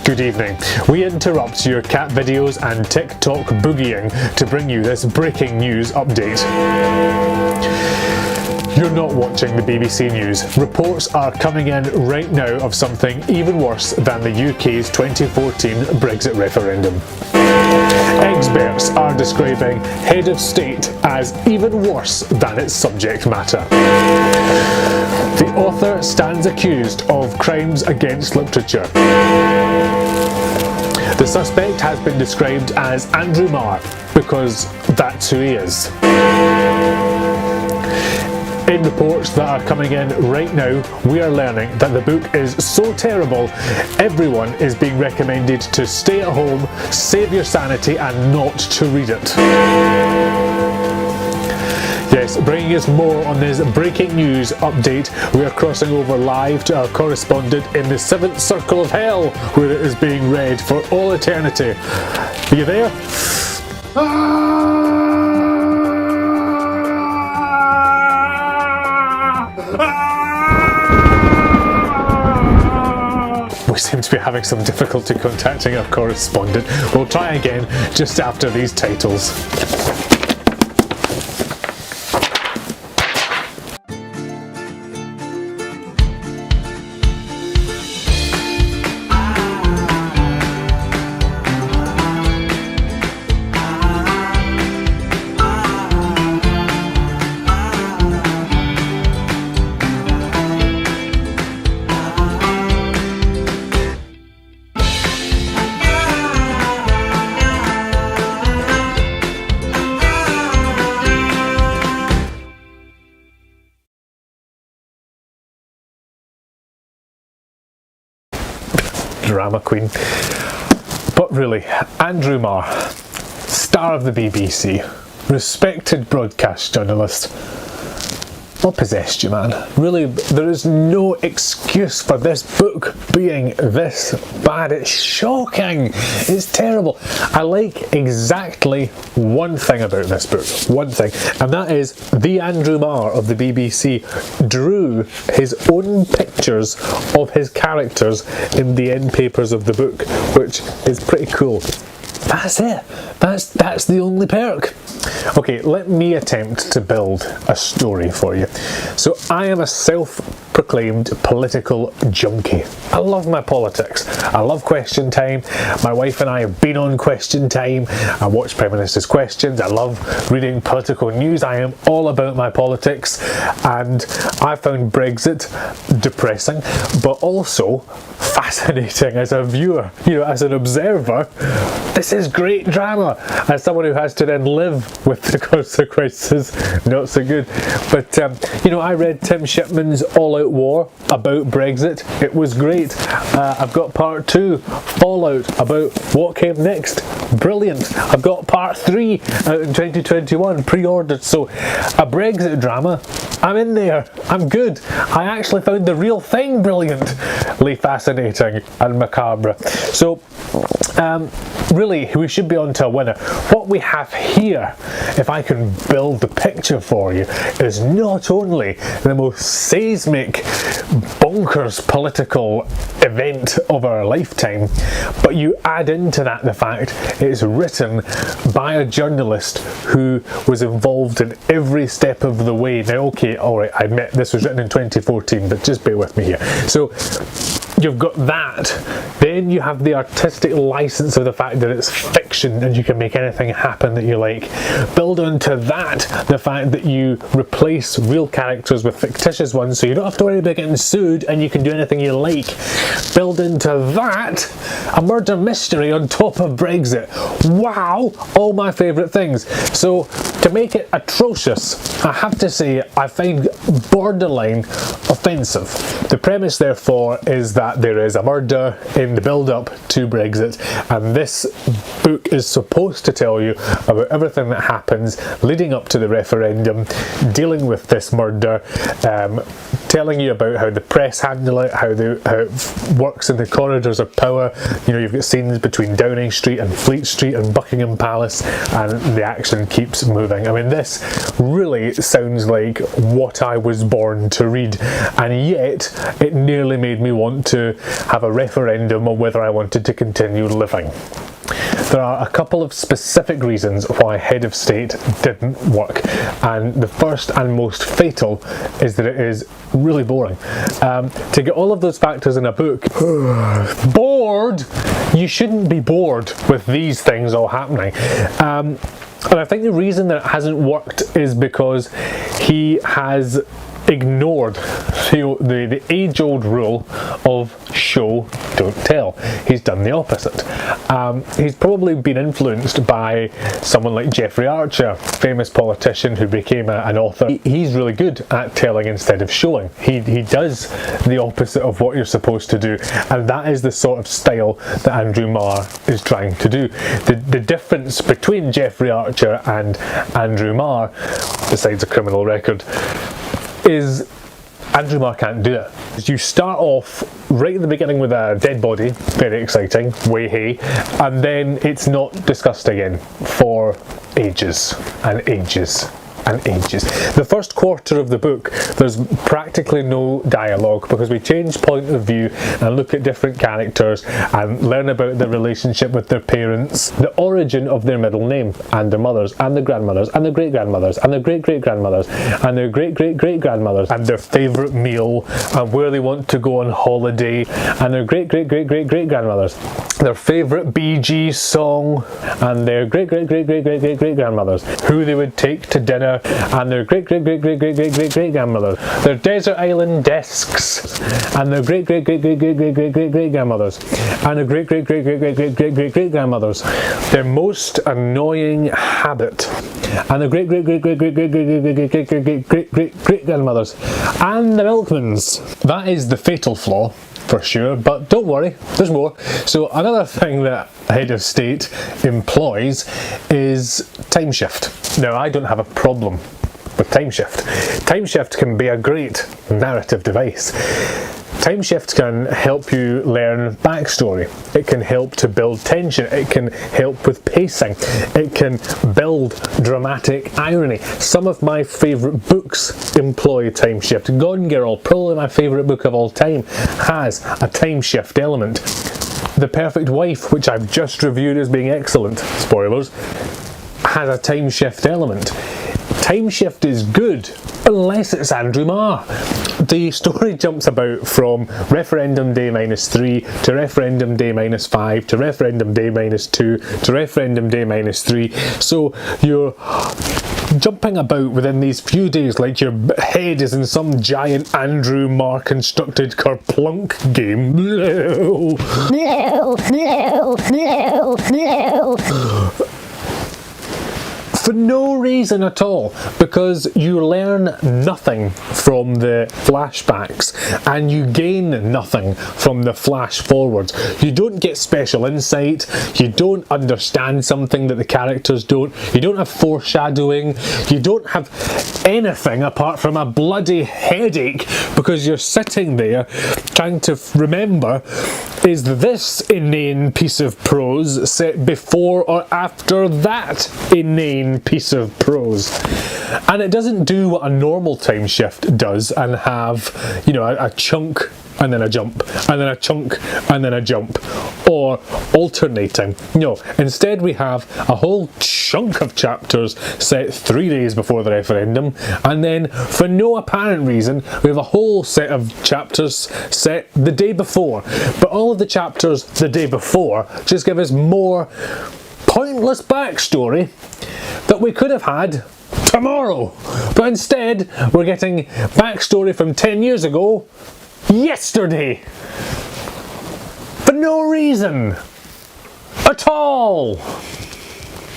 Good evening. We interrupt your cat videos and TikTok boogieing to bring you this breaking news update. You're not watching the BBC News. Reports are coming in right now of something even worse than the UK's 2014 Brexit referendum. Experts are describing Head of State as even worse than its subject matter. The author stands accused of crimes against literature. The suspect has been described as Andrew Marr because that's who he is. In reports that are coming in right now, we are learning that the book is so terrible, everyone is being recommended to stay at home, save your sanity and not to read it. Yes, bringing us more on this breaking news update, we are crossing over live to our correspondent in the 7th circle of hell, where it is being read for all eternity. Are you there? We seem to be having some difficulty contacting our correspondent. We'll try again just after these titles. Drama queen. But really, Andrew Marr, star of the BBC, respected broadcast journalist. What possessed you, man? Really, there is no excuse for this book being this bad. It's shocking. It's terrible. I like exactly one thing about this book. One thing. And that is the Andrew Marr of the BBC drew his own pictures of his characters in the end papers of the book, which is pretty cool. That's it. That's the only perk. Okay, let me attempt to build a story for you. So I am a self-proclaimed political junkie. I love my politics. I love Question Time. My wife and I have been on Question Time. I watch Prime Minister's Questions. I love reading political news. I am all about my politics, and I found Brexit depressing, but also fascinating as a viewer, as an observer. This is great drama. As someone who has to then live with the consequences, not so good. But I read Tim Shipman's All Out War about Brexit. It was great. I've got part 2, Fallout, about what came next. Brilliant. I've got part 3 out in 2021, pre-ordered. So a Brexit drama, I'm in there. I'm good. I actually found the real thing brilliantly fascinating and macabre. So really, we should be on to a winner. What we have here, if I can build the picture for you, is not only the most seismic, bonkers political event of our lifetime, but you add into that the fact it's written by a journalist who was involved in every step of the way. Now, okay, alright, I admit this was written in 2014, but just bear with me here. So, you've got that, then you have the artistic license of the fact that it's fiction and you can make anything happen that you like. Build onto that the fact that you replace real characters with fictitious ones, so you don't have to worry about getting sued and you can do anything you like. Build into that a murder mystery on top of Brexit. Wow, all my favourite things. So to make it atrocious, I have to say I find borderline offensive. The premise therefore is that there is a murder in the build-up to Brexit, and this book is supposed to tell you about everything that happens leading up to the referendum, dealing with this murder, telling you about how the press handle it, how it works in the corridors of power. You've got scenes between Downing Street and Fleet Street and Buckingham Palace, and the action keeps moving. I mean, this really sounds like what I was born to read, and yet it nearly made me want to have a referendum on whether I wanted to continue living. There are a couple of specific reasons why Head of State didn't work, and the first and most fatal is that it is really boring. To get all of those factors in a book, bored? You shouldn't be bored with these things all happening. And I think the reason that it hasn't worked is because he has ignored the age-old rule of show, don't tell. He's done the opposite. He's probably been influenced by someone like Jeffrey Archer, famous politician who became an author. He's really good at telling instead of showing. He does the opposite of what you're supposed to do, and that is the sort of style that Andrew Marr is trying to do. The difference between Jeffrey Archer and Andrew Marr, besides a criminal record, is Andrew Marr can't do it. You start off right at the beginning with a dead body, very exciting, way hey, and then it's not discussed again for ages and ages and ages. The first quarter of the book, there's practically no dialogue because we change point of view and look at different characters and learn about their relationship with their parents, the origin of their middle name, and their mothers, and their grandmothers, and their great-grandmothers, and their great-great-grandmothers, and their great-great-great-grandmothers, and their favourite meal, and where they want to go on holiday, and their great-great-great-great-great-grandmothers, their favourite Bee Gees song, and their great-great-great-great-great-great-grandmothers, who they would take to dinner, and their great-great-great-great-great-great-great-grandmothers, their desert island desks, and their great-great-great-great-great-great-great-grandmothers, and their great-great-great-great-great-great-great-grandmothers, their most annoying habit, and their great-great-great-great-great-great-great-great-great-grandmothers, and the milkmans. That is the fatal flaw, for sure, but don't worry, there's more. So another thing that Head of State employs is time shift. Now, I don't have a problem with time shift. Time shift can be a great narrative device. Time shift can help you learn backstory. It can help to build tension. It can help with pacing. It can build dramatic irony. Some of my favourite books employ time shift. Gone Girl, probably my favourite book of all time, has a time shift element. The Perfect Wife, which I've just reviewed as being excellent, spoilers, has a time shift element. Time shift is good, unless it's Andrew Marr. The story jumps about from referendum day -3 to referendum day -5 to referendum day -2 to referendum day -3. So you're jumping about within these few days like your head is in some giant Andrew Marr constructed Kerplunk game. No. For no reason at all, because you learn nothing from the flashbacks and you gain nothing from the flash forwards. You don't get special insight, you don't understand something that the characters don't, you don't have foreshadowing, you don't have anything apart from a bloody headache because you're sitting there trying to remember, is this inane piece of prose set before or after that inane piece of prose? And it doesn't do what a normal time shift does and have, you know, a chunk and then a jump, and then a chunk and then a jump, or alternating. No, instead we have a whole chunk of chapters set 3 days before the referendum, and then for no apparent reason we have a whole set of chapters set the day before. But all of the chapters the day before just give us more pointless backstory that we could have had tomorrow. But instead we're getting backstory from 10 years ago yesterday for no reason at all.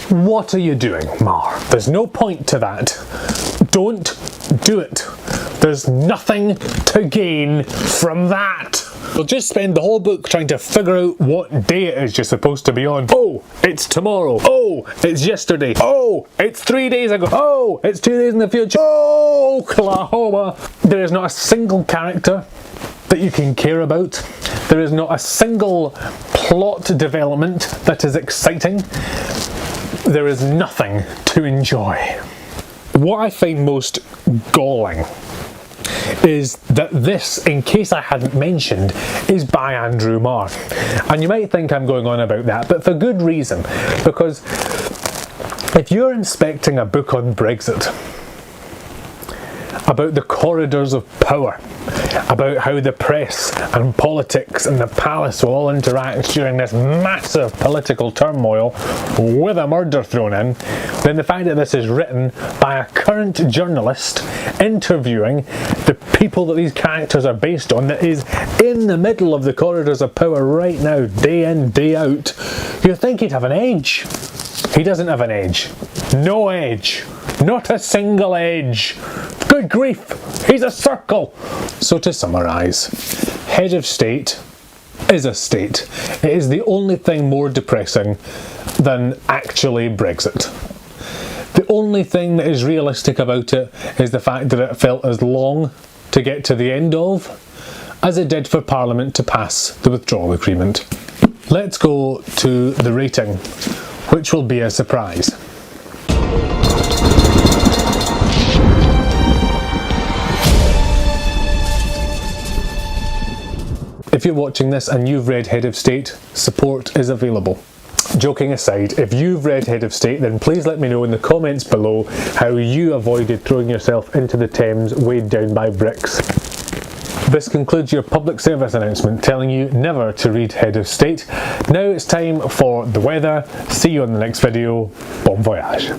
What are you doing, Marr? There's no point to that. Don't do it. There's nothing to gain from that. We'll just spend the whole book trying to figure out what day it is you're supposed to be on. Oh, it's tomorrow. Oh, it's yesterday. Oh, it's 3 days ago. Oh, it's 2 days in the future. Oh, Oklahoma. There is not a single character that you can care about. There is not a single plot development that is exciting. There is nothing to enjoy. What I find most galling is that this, in case I hadn't mentioned, is by Andrew Marr. And you might think I'm going on about that, but for good reason, because if you're inspecting a book on Brexit, about the corridors of power, about how the press and politics and the palace will all interact during this massive political turmoil with a murder thrown in, then the fact that this is written by a current journalist interviewing the people that these characters are based on, that is in the middle of the corridors of power right now, day in, day out, you'd think he'd have an edge. He doesn't have an edge. No edge. Not a single edge. Good grief, he's a circle. So to summarise, head of state is a state. It is the only thing more depressing than actually Brexit. The only thing that is realistic about it is the fact that it felt as long to get to the end of as it did for Parliament to pass the withdrawal agreement. Let's go to the rating, which will be a surprise. If you're watching this and you've read Head of State, support is available. Joking aside, if you've read Head of State, then please let me know in the comments below how you avoided throwing yourself into the Thames weighed down by bricks. This concludes your public service announcement telling you never to read Head of State. Now it's time for the weather. See you on the next video. Bon voyage.